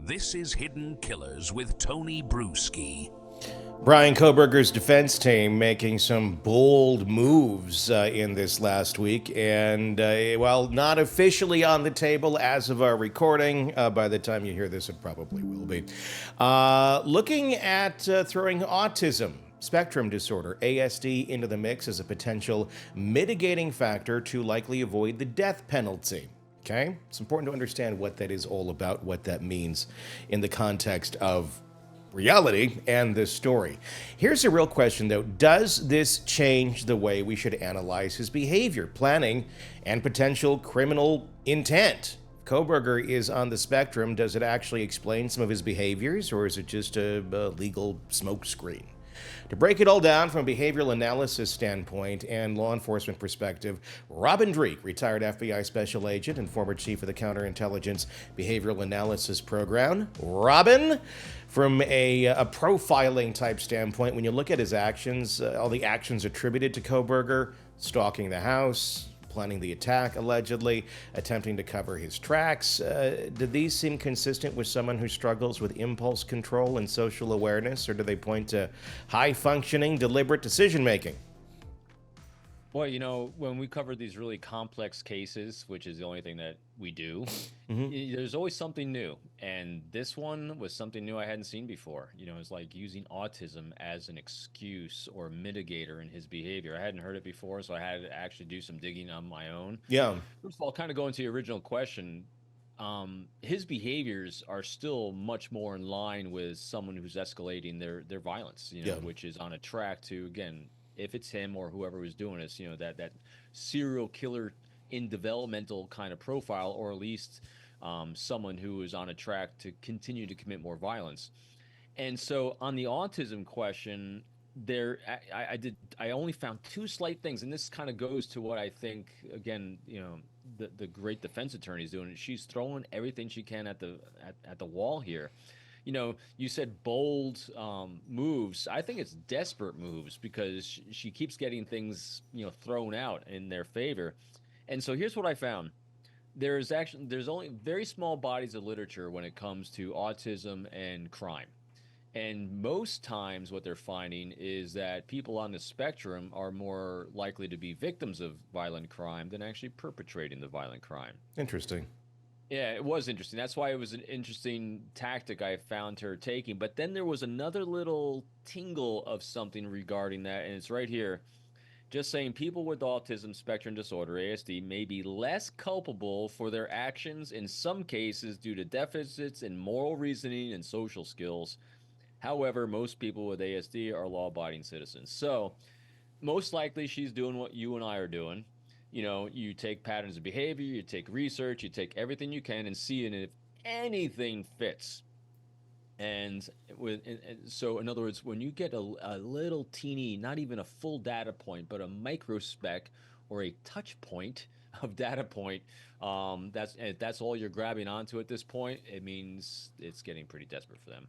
This is Hidden Killers with Tony Bruschi. Bryan Kohberger's defense team making some bold moves in this last week, and while not officially on the table as of our recording, by the time you hear this, it probably will be. Looking at throwing autism spectrum disorder, ASD, into the mix as a potential mitigating factor to likely avoid the death penalty. Okay? It's important to understand what that is all about, what that means in the context of reality and this story. Here's a real question, though. Does this change the way we should analyze his behavior, planning, and potential criminal intent? Kohberger is on the spectrum. Does it actually explain some of his behaviors, or is it just a legal smokescreen? To break it all down from a behavioral analysis standpoint and law enforcement perspective, Robin Dreeke, retired FBI special agent and former chief of the Counterintelligence Behavioral Analysis Program. Robin, from a profiling type standpoint, when you look at his actions, all the actions attributed to Kohberger, stalking the house, planning the attack, allegedly, attempting to cover his tracks. Do these seem consistent with someone who struggles with impulse control and social awareness, or do they point to high-functioning, deliberate decision-making? Well, when we cover these really complex cases, which is the only thing that we do, there's always something new. And this one was something new I hadn't seen before. It's like using autism as an excuse or mitigator in his behavior. I hadn't heard it before, so I had to actually do some digging on my own. Yeah. First of all, kind of going to your original question, his behaviors are still much more in line with someone who's escalating their violence, which is on a track to, again, if it's him or whoever was doing this, that serial killer in developmental kind of profile, or at least someone who is on a track to continue to commit more violence. And so on the autism question, I only found two slight things, and this kind of goes to what I think, again, the great defense attorney is doing. She's throwing everything she can at the wall here. You said bold moves. I think it's desperate moves, because she keeps getting things, thrown out in their favor. And so here's what I found. There's only very small bodies of literature when it comes to autism and crime. And most times what they're finding is that people on the spectrum are more likely to be victims of violent crime than actually perpetrating the violent crime. Interesting. Yeah, it was interesting. That's why it was an interesting tactic I found her taking. But then there was another little tingle of something regarding that, and it's right here. Just saying, people with autism spectrum disorder, ASD, may be less culpable for their actions in some cases due to deficits in moral reasoning and social skills. However, most people with ASD are law-abiding citizens. So, most likely she's doing what you and I are doing. You take patterns of behavior, you take research, you take everything you can and see if anything fits. And so, in other words, when you get a little teeny, not even a full data point, but a microspec or a touch point of data point, that's all you're grabbing onto at this point. It means it's getting pretty desperate for them.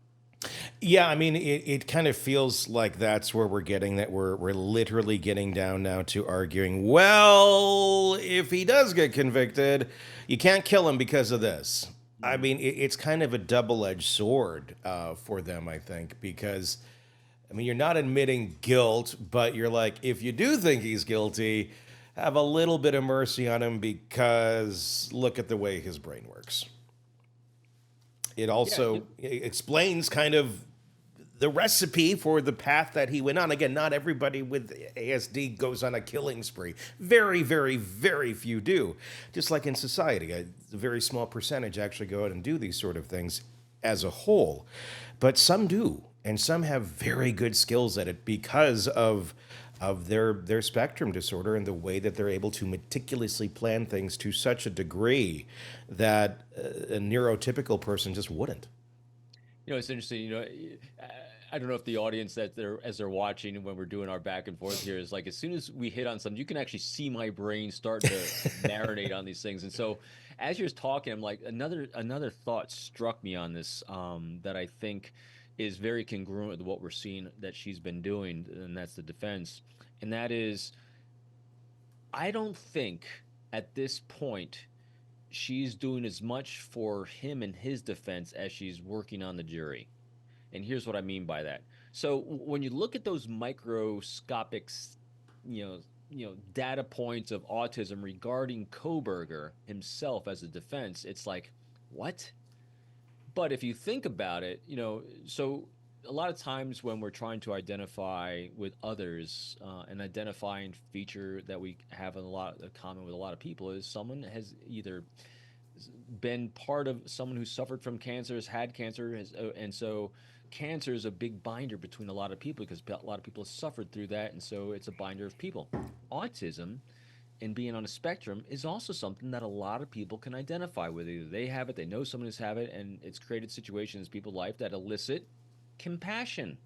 Yeah, I mean, it kind of feels like that's where we're getting that we're literally getting down now to arguing, well, if he does get convicted, you can't kill him because of this. I mean, it's kind of a double-edged sword for them, I think, because, I mean, you're not admitting guilt, but you're like, if you do think he's guilty, have a little bit of mercy on him, because look at the way his brain works. It also explains kind of the recipe for the path that he went on. Again, not everybody with ASD goes on a killing spree. Very, very, very few do. Just like in society, a very small percentage actually go out and do these sort of things as a whole. But some do, and some have very good skills at it because of their spectrum disorder and the way that they're able to meticulously plan things to such a degree that a neurotypical person just wouldn't. It's interesting. I don't know if the audience as they're watching when we're doing our back and forth here is like, as soon as we hit on something, you can actually see my brain start to marinate on these things. And so, as you're talking, I'm like, another thought struck me on this that I think is very congruent with what we're seeing that she's been doing, and that's the defense. And that is, I don't think at this point she's doing as much for him and his defense as she's working on the jury. And here's what I mean by that. So when you look at those microscopic, you know, data points of autism regarding Kohberger himself as a defense, it's like, what? But if you think about it, so a lot of times when we're trying to identify with others, an identifying feature that we have a lot of common with a lot of people is someone has either been part of someone who suffered from cancer, has had cancer, and so cancer is a big binder between a lot of people because a lot of people have suffered through that, and so it's a binder of people. Autism and being on a spectrum is also something that a lot of people can identify with. Either they have it, they know someone who's have it, and it's created situations in people's life that elicit compassion.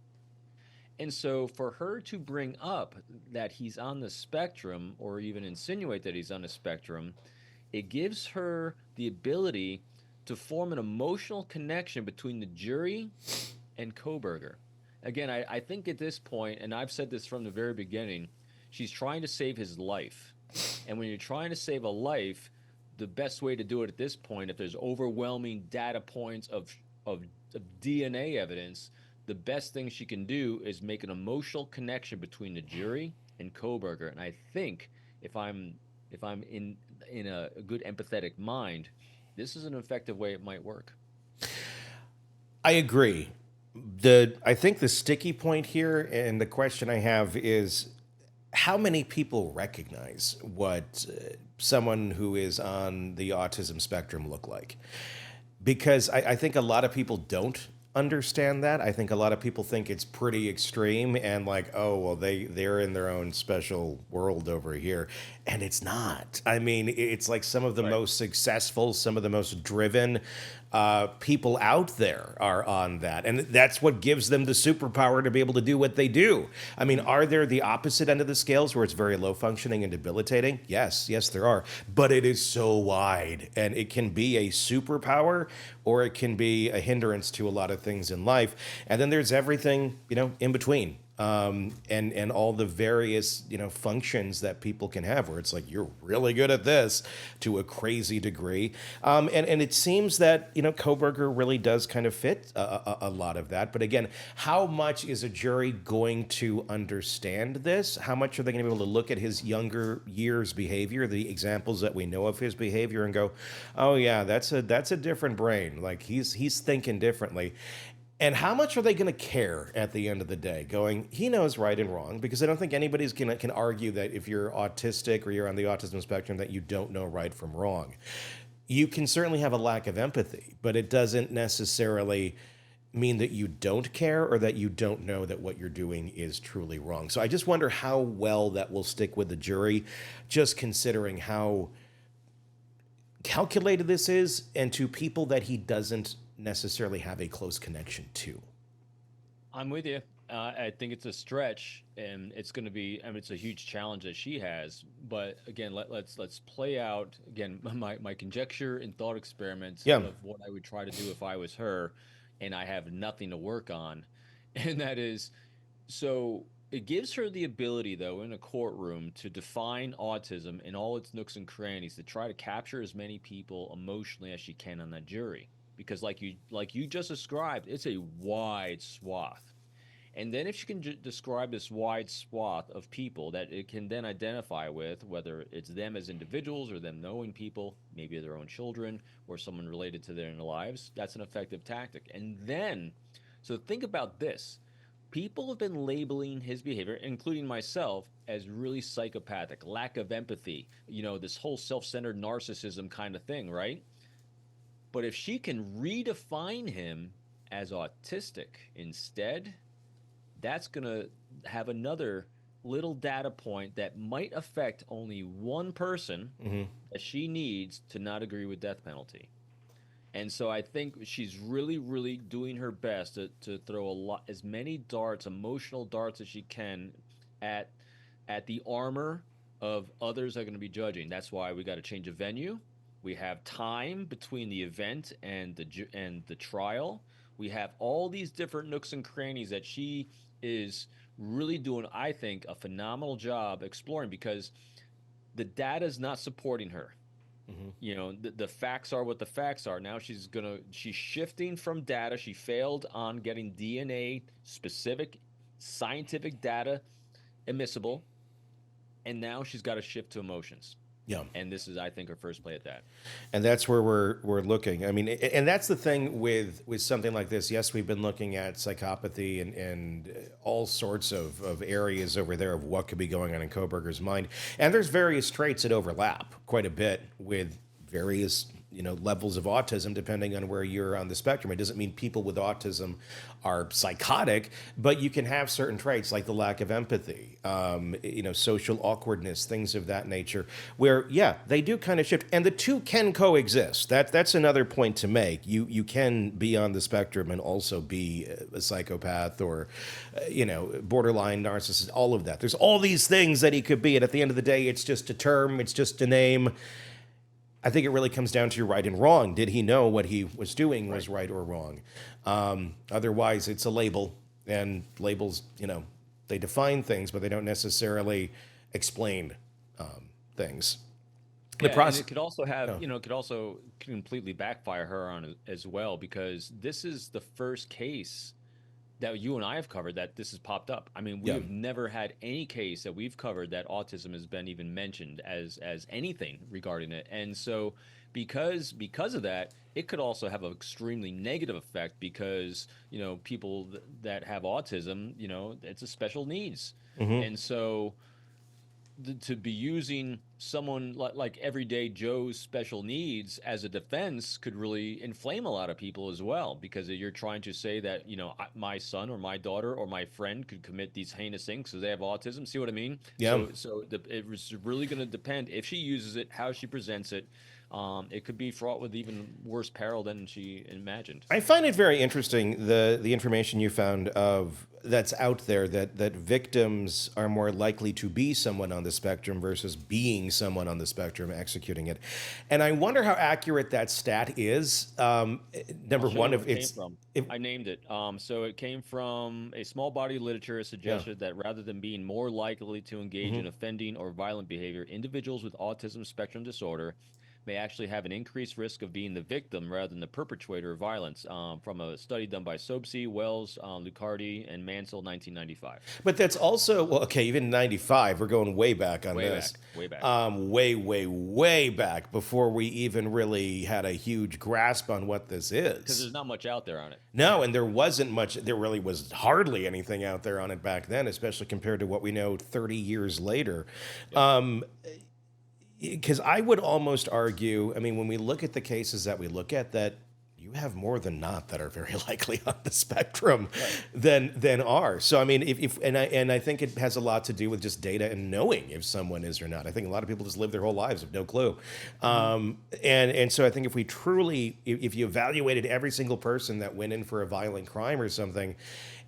And so for her to bring up that he's on the spectrum or even insinuate that he's on the spectrum, it gives her the ability to form an emotional connection between the jury and Kohberger. Again, I think at this point, and I've said this from the very beginning, she's trying to save his life. And when you're trying to save a life, the best way to do it at this point, if there's overwhelming data points of DNA evidence, the best thing she can do is make an emotional connection between the jury and Kohberger. And I think if I'm in a good empathetic mind, this is an effective way it might work. I agree. I think the sticky point here and the question I have is how many people recognize what someone who is on the autism spectrum look like? Because I think a lot of people don't understand that. I think a lot of people think it's pretty extreme and like, oh well, they're in their own special world over here, and it's not. I mean, it's like some of the Right. most successful, some of the most driven people out there are on that, and that's what gives them the superpower to be able to do what they do. I mean, are there the opposite end of the scales where it's very low functioning and debilitating? Yes, there are, but it is so wide, and it can be a superpower or it can be a hindrance to a lot of things in life. And then there's everything, in between. And all the various functions that people can have, where it's like you're really good at this to a crazy degree, and it seems that Kohberger really does kind of fit a lot of that. But again, how much is a jury going to understand this? How much are they going to be able to look at his younger years behavior, the examples that we know of his behavior, and go, oh yeah, that's a different brain, like he's thinking differently. And how much are they going to care at the end of the day? Going, he knows right and wrong, because I don't think anybody's can argue that if you're autistic or you're on the autism spectrum that you don't know right from wrong. You can certainly have a lack of empathy, but it doesn't necessarily mean that you don't care or that you don't know that what you're doing is truly wrong. So I just wonder how well that will stick with the jury, just considering how calculated this is, and to people that he doesn't necessarily have a close connection to. I'm with you. I think it's a stretch, and it's going to be. I mean, it's a huge challenge that she has. But again, let's play out again my conjecture and thought experiment Yeah. of what I would try to do if I was her, and I have nothing to work on, and that is so. It gives her the ability, though, in a courtroom to define autism in all its nooks and crannies, to try to capture as many people emotionally as she can on that jury. Because, like you just described, it's a wide swath. And then if you can describe this wide swath of people that it can then identify with, whether it's them as individuals or them knowing people, maybe their own children or someone related to their lives, that's an effective tactic. And then, so think about this. People have been labeling his behavior, including myself, as really psychopathic, lack of empathy, this whole self centered narcissism kind of thing, right? But if she can redefine him as autistic instead, that's going to have another little data point that might affect only one person Mm-hmm. that she needs to not agree with death penalty. And so I think she's really, really doing her best to throw as many darts, emotional darts as she can at the armor of others that are going to be judging. That's why we got to change a venue. We have time between the event and the trial. We have all these different nooks and crannies that she is really doing, I think, a phenomenal job exploring because the data is not supporting her. The facts are what the facts are. Now she's shifting from data. She failed on getting DNA specific scientific data admissible, and now she's got to shift to emotions. Yeah. And this is, I think, her first play at that. And that's where we're looking. I mean, and that's the thing with something like this. Yes, we've been looking at psychopathy and all sorts of areas over there of what could be going on in Kohberger's mind. And there's various traits that overlap quite a bit with various levels of autism, depending on where you're on the spectrum. It doesn't mean people with autism are psychotic, but you can have certain traits like the lack of empathy, social awkwardness, things of that nature, where, yeah, they do kind of shift. And the two can coexist. That's another point to make. You can be on the spectrum and also be a psychopath or, borderline narcissist, all of that. There's all these things that he could be. And at the end of the day, it's just a term, it's just a name. I think it really comes down to right and wrong. Did he know what he was doing was right or wrong? Otherwise, it's a label, and labels, they define things, but they don't necessarily explain things. Yeah, and it could also have, it could also completely backfire her on it as well, because this is the first case that you and I have covered that this has popped up. I mean, we have never had any case that we've covered that autism has been even mentioned as anything regarding it. And so because of that, it could also have an extremely negative effect because, people that have autism, it's a special needs. And so to be using someone like everyday Joe's special needs as a defense could really inflame a lot of people as well, because you're trying to say that, my son or my daughter or my friend could commit these heinous things because they have autism. See what I mean? Yeah. So it was really going to depend if she uses it, how she presents it. It could be fraught with even worse peril than she imagined. I find it very interesting, the information you found that's out there, that victims are more likely to be someone on the spectrum versus being someone on the spectrum executing it. And I wonder how accurate that stat is. Number one, I named it. So it came from a small body of literature suggested that rather than being more likely to engage in offending or violent behavior, individuals with autism spectrum disorder may actually have an increased risk of being the victim rather than the perpetrator of violence, from a study done by Sobsey, Wells, Lucardi, and Mansell, 1995. But that's also, even 95, we're going way back on this. Way back. Way back before we even really had a huge grasp on what this is. Because there's not much out there on it. No, and there wasn't much, there really was hardly anything out there on it back then, especially compared to what we know 30 years later. Yeah. Because I would almost argue, I mean, when we look at the cases that we look at, that you have more than not that are very likely on the spectrum than are. So, I mean, I think it has a lot to do with just data and knowing if someone is or not. I think a lot of people just live their whole lives with no clue. And so I think if we truly, if you evaluated every single person that went in for a violent crime or something,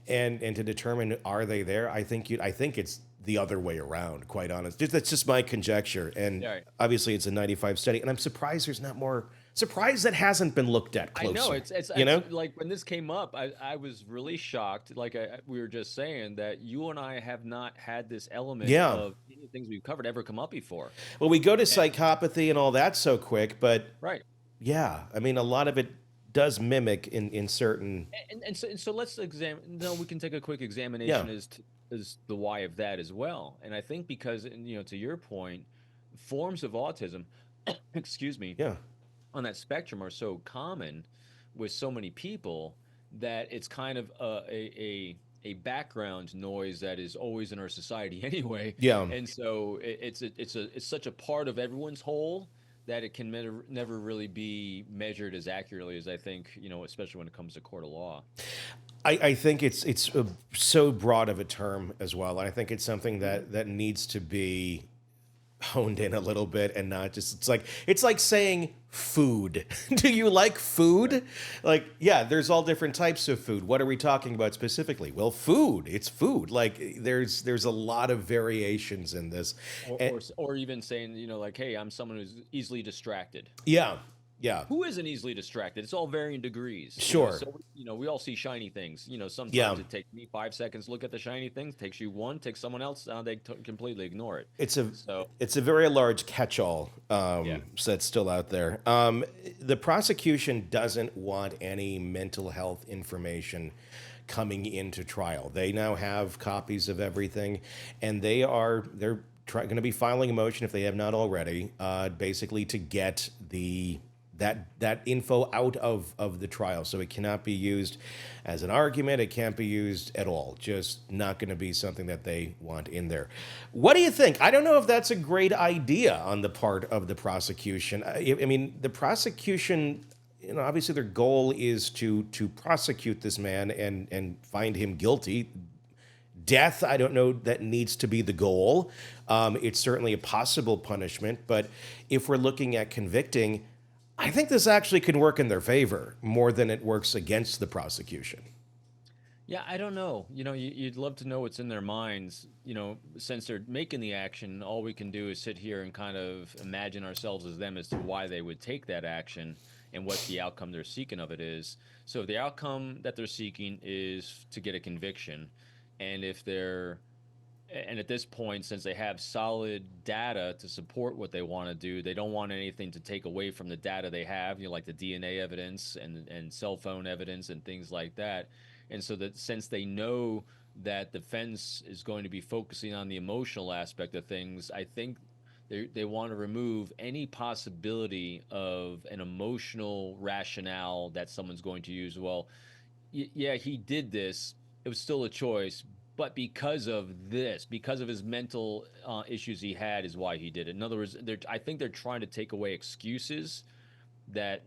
and to determine are they there, I think it's the other way around, quite honest. That's just my conjecture. And obviously it's a 95 study. And I'm surprised there's not more, surprised that hasn't been looked at closer. I know, it's like when this came up, I was really shocked. Like we were just saying that you and I have not had this element of things we've covered ever come up before. Well, we go to psychopathy and all that so quick, but yeah, I mean, a lot of it does mimic in certain. And so let's examine, we can take a quick examination as the why of that as well. And I think because, to your point, forms of autism, excuse me, on that spectrum are so common with so many people that it's kind of a background noise that is always in our society anyway. Yeah. And so it's such a part of everyone's whole that it can never really be measured as accurately as I think, especially when it comes to court of law. I think it's so broad of a term as well. And I think it's something that needs to be honed in a little bit and not just, it's like saying food. Do you like food? Like, yeah, there's all different types of food. What are we talking about specifically? Well, food, it's food. Like there's a lot of variations in this. Or even saying, like, hey, I'm someone who's easily distracted. Yeah. Yeah. Who isn't easily distracted? It's all varying degrees. Sure. So we all see shiny things. Yeah. Sometimes it takes me 5 seconds to look at the shiny things. Takes you one. Takes someone else. They completely ignore it. It's a So it's a very large catch-all yeah, that's still out there. The prosecution doesn't want any mental health information coming into trial. They now have copies of everything, and they're going to be filing a motion if they have not already, basically to get that info out of the trial, so it cannot be used as an argument. It can't be used at all. Just not going to be something that they want in there. What do you think? I don't know if that's a great idea on the part of the prosecution. I mean, the prosecution, obviously their goal is to prosecute this man and find him guilty. Death, I don't know that needs to be the goal. It's certainly a possible punishment, but if we're looking at convicting, I think this actually can work in their favor more than it works against the prosecution. yeah. I don't know. You'd love to know what's in their minds. Since they're making the action, all we can do is sit here and kind of imagine ourselves as them as to why they would take that action and what the outcome they're seeking of it is. So the outcome that they're seeking is to get a conviction, and at this point, since they have solid data to support what they want to do, they don't want anything to take away from the data they have, like the DNA evidence and cell phone evidence and things like that. And so that since they know that the defense is going to be focusing on the emotional aspect of things, I think they want to remove any possibility of an emotional rationale that someone's going to use. Well, yeah, he did this. It was still a choice, but because of this, because of his mental issues he had, is why he did it. In other words, I think they're trying to take away excuses that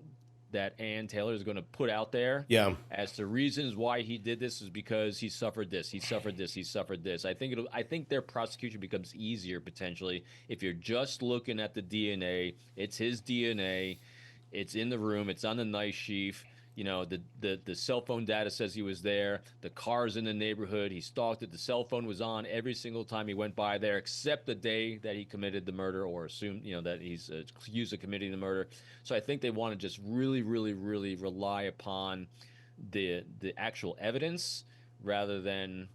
Ann Taylor is going to put out there Yeah. as to reasons why he did this is because he suffered this, he suffered this, he suffered this. I think their prosecution becomes easier potentially if you're just looking at the DNA. It's his DNA. It's in the room. It's on the knife sheath. The cell phone data says he was there. The car's in the neighborhood. He stalked it. The cell phone was on every single time he went by there, except the day that he committed the murder, or assumed, that he's accused of committing the murder. So I think they want to just really, really, really rely upon the actual evidence rather than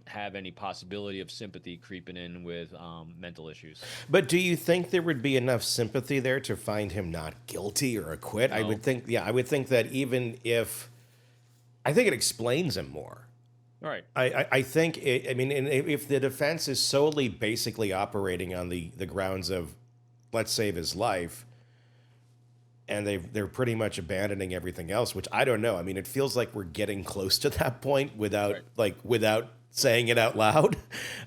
have any possibility of sympathy creeping in with mental issues. But do you think there would be enough sympathy there to find him not guilty or acquit? I No. would think, yeah, I would think that even if, I think it explains him more. All right. I think I mean, and if the defense is solely basically operating on the grounds of let's save his life, and they're pretty much abandoning everything else, which I don't know. I mean, it feels like we're getting close to that point without saying it out loud.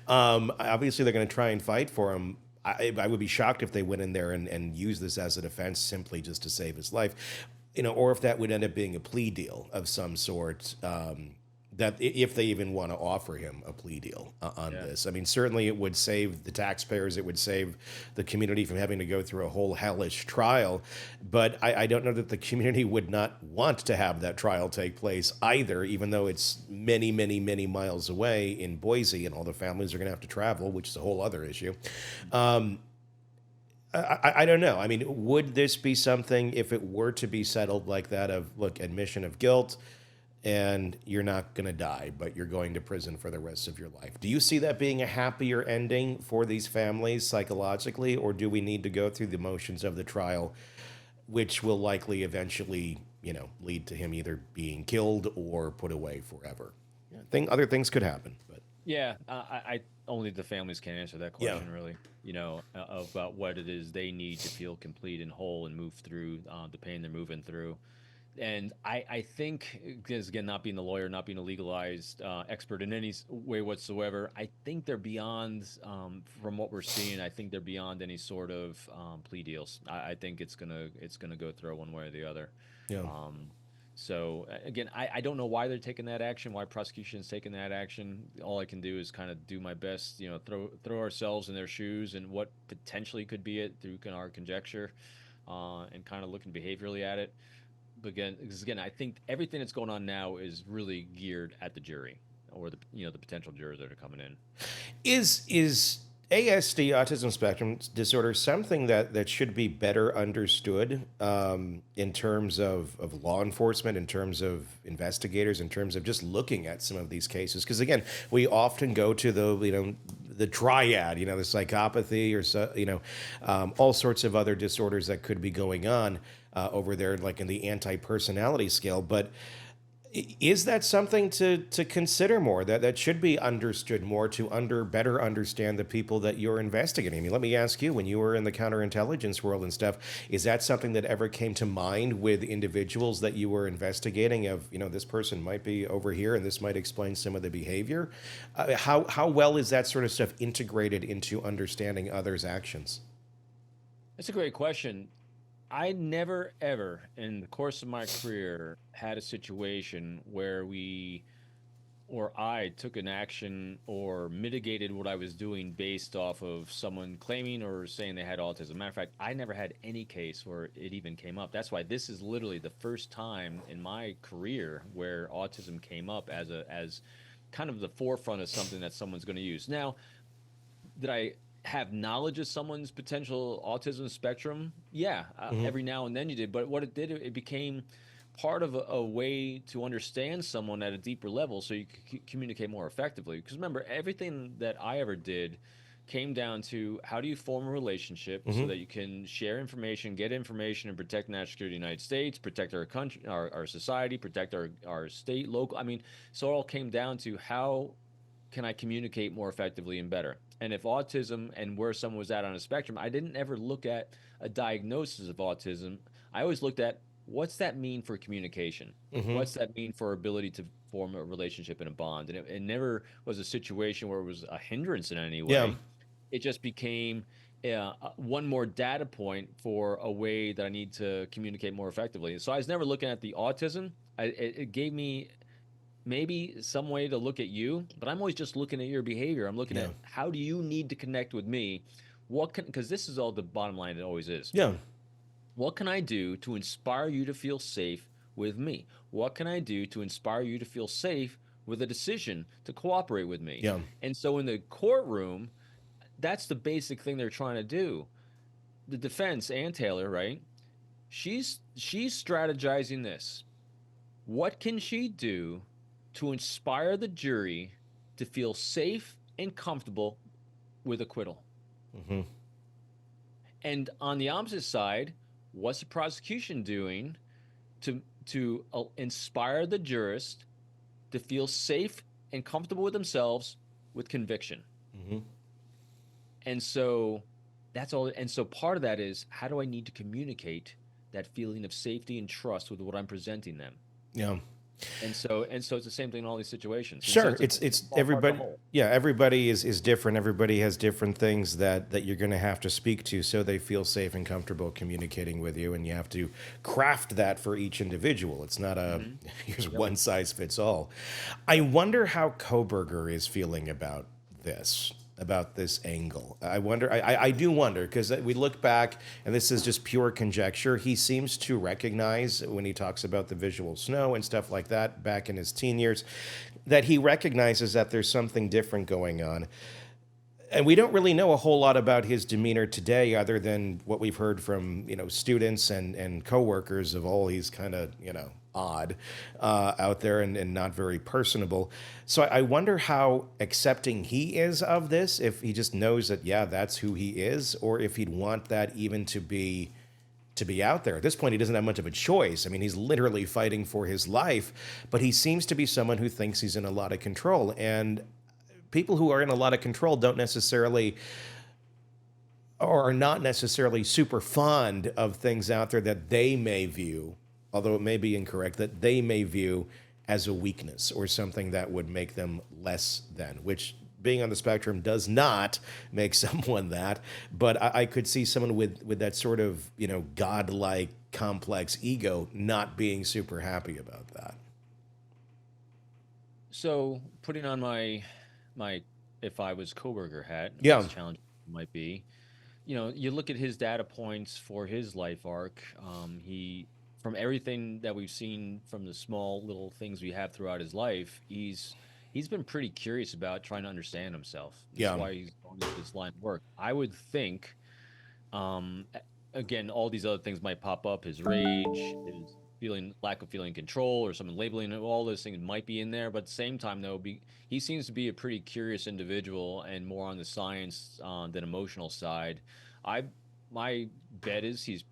Obviously, they're going to try and fight for him. I would be shocked if they went in there and used this as a defense simply just to save his life, or if that would end up being a plea deal of some sort. That if they even want to offer him a plea deal on this. I mean, certainly it would save the taxpayers. It would save the community from having to go through a whole hellish trial. But I don't know that the community would not want to have that trial take place either, even though it's many, many, many miles away in Boise and all the families are going to have to travel, which is a whole other issue. I don't know. I mean, would this be something, if it were to be settled like that, of, look, admission of guilt, and you're not going to die, but you're going to prison for the rest of your life? Do you see that being a happier ending for these families psychologically, or do we need to go through the motions of the trial, which will likely eventually, lead to him either being killed or put away forever? Other things could happen, but Yeah, I only the families can answer that question, really. About what it is they need to feel complete and whole and move through the pain they're moving through. And I think, because again, not being a lawyer, not being a legalized expert in any way whatsoever, I think they're beyond, from what we're seeing, I think they're beyond any sort of plea deals. I think it's gonna go through one way or the other. yeah. So again, I don't know why they're taking that action, why prosecution is taking that action. All I can do is kind of do my best, throw ourselves in their shoes and what potentially could be it through our conjecture, and kind of looking behaviorally at it. But again, I think everything that's going on now is really geared at the jury or the potential jurors that are coming in. Is ASD, autism spectrum disorder, something that should be better understood in terms of law enforcement, in terms of investigators, in terms of just looking at some of these cases. Because again, we often go to the triad, the psychopathy, or all sorts of other disorders that could be going on over there, like in the anti-personality scale, but. Is that something to consider more? That should be understood more to better understand the people that you're investigating. I mean, let me ask you: when you were in the counterintelligence world and stuff, is that something that ever came to mind with individuals that you were investigating? Of this person might be over here, and this might explain some of the behavior. How well is that sort of stuff integrated into understanding others' actions? That's a great question. I never ever in the course of my career had a situation where we or I took an action or mitigated what I was doing based off of someone claiming or saying they had autism. Matter of fact, I never had any case where it even came up. That's why this is literally the first time in my career where autism came up as kind of the forefront of something that someone's going to use. Now, did I have knowledge of someone's potential autism spectrum? Yeah, Hmm. every now and then you did. But what it did, it became part of a way to understand someone at a deeper level so you could communicate more effectively. Because remember, everything that I ever did came down to how do you form a relationship so Hmm. that you can share information, get information, and protect national security of the United States, protect our country, our society, protect our state, local. I mean, so it all came down to how can I communicate more effectively and better? And if autism and where someone was at on a spectrum, I didn't ever look at a diagnosis of autism. I always looked at what's that mean for communication? Hmm. What's that mean for ability to form a relationship and a bond? And it never was a situation where it was a hindrance in any Yeah. way. It just became one more data point for a way that I need to communicate more effectively. So I was never looking at the autism. It gave me maybe some way to look at you, but I'm always just looking at your behavior. I'm looking Yeah. at how do you need to connect with me? What can, because this is all the bottom line, it always is. Yeah. What can I do to inspire you to feel safe with me? What can I do to inspire you to feel safe with a decision to cooperate with me? Yeah. And so in the courtroom, that's the basic thing they're trying to do. The defense, Ann Taylor, right? She's strategizing this. What can she do to inspire the jury to feel safe and comfortable with acquittal? Hmm. And on the opposite side, what's the prosecution doing to inspire the jurist to feel safe and comfortable with themselves with conviction? Hmm. And so that's all. And so part of that is how do I need to communicate that feeling of safety and trust with what I'm presenting them? Yeah. And so it's the same thing in all these situations. And so Sure, it's it's all part of the everybody. whole. Yeah, everybody is different. Everybody has different things that you're going to have to speak to, so they feel safe and comfortable communicating with you, and you have to craft that for each individual. It's not a Mhm. here's Yep. one size fits all. I wonder how Kohberger is feeling about this angle. I wonder. I do wonder because we look back, and this is just pure conjecture. He seems to recognize when he talks about the visual snow and stuff like that back in his teen years, that he recognizes that there's something different going on. And we don't really know a whole lot about his demeanor today, other than what we've heard from students and coworkers of all he's kind of odd out there and not very personable. So I wonder how accepting he is of this, if he just knows that yeah that's who he is, or if he'd want that even to be out there. At this point, he doesn't have much of a choice. I mean, he's literally fighting for his life, but he seems to be someone who thinks he's in a lot of control. And people who are in a lot of control don't necessarily or are not necessarily super fond of things out there that they may view, although it may be incorrect, that they may view as a weakness or something that would make them less than, which being on the spectrum does not make someone that. But I could see someone with that sort of, godlike complex ego not being super happy about that. So putting on my if I was Koberger hat, Yeah. as challenging it might be, you look at his data points for his life arc. He from everything that we've seen from the small little things we have throughout his life, he's been pretty curious about trying to understand himself. Yeah. That's why he's on this line of work. I would think, again, all these other things might pop up. His rage, his lack of feeling control, or someone labeling it. All those things might be in there. But at the same time, though, he seems to be a pretty curious individual and more on the science than emotional side. My bet is he's,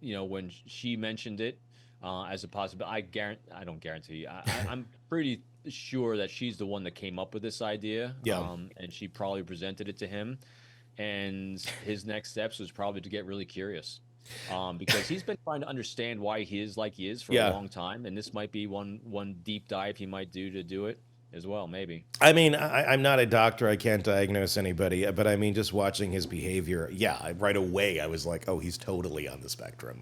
when she mentioned it as a possibility, I don't guarantee. I'm pretty sure that she's the one that came up with this idea. Yeah. And she probably presented it to him. And his next steps was probably to get really curious. Because he's been trying to understand why he is like he is for a long time, and this might be one deep dive he might do it as well, maybe. I mean, I'm not a doctor. I can't diagnose anybody, but I mean, just watching his behavior, right away, I was like, oh, he's totally on the spectrum.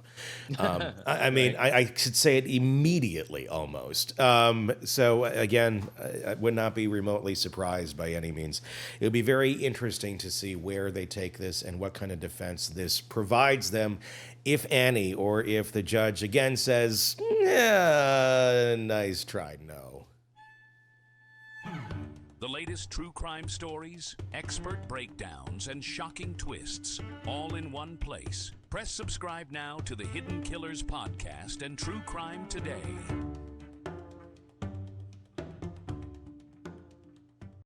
I mean, I could say it immediately almost. So again, I would not be remotely surprised by any means. It would be very interesting to see where they take this and what kind of defense this provides them, if any, or if the judge again says, yeah, nice try, no. The latest true crime stories, expert breakdowns, and shocking twists, all in one place. Press subscribe now to the Hidden Killers podcast and True Crime Today.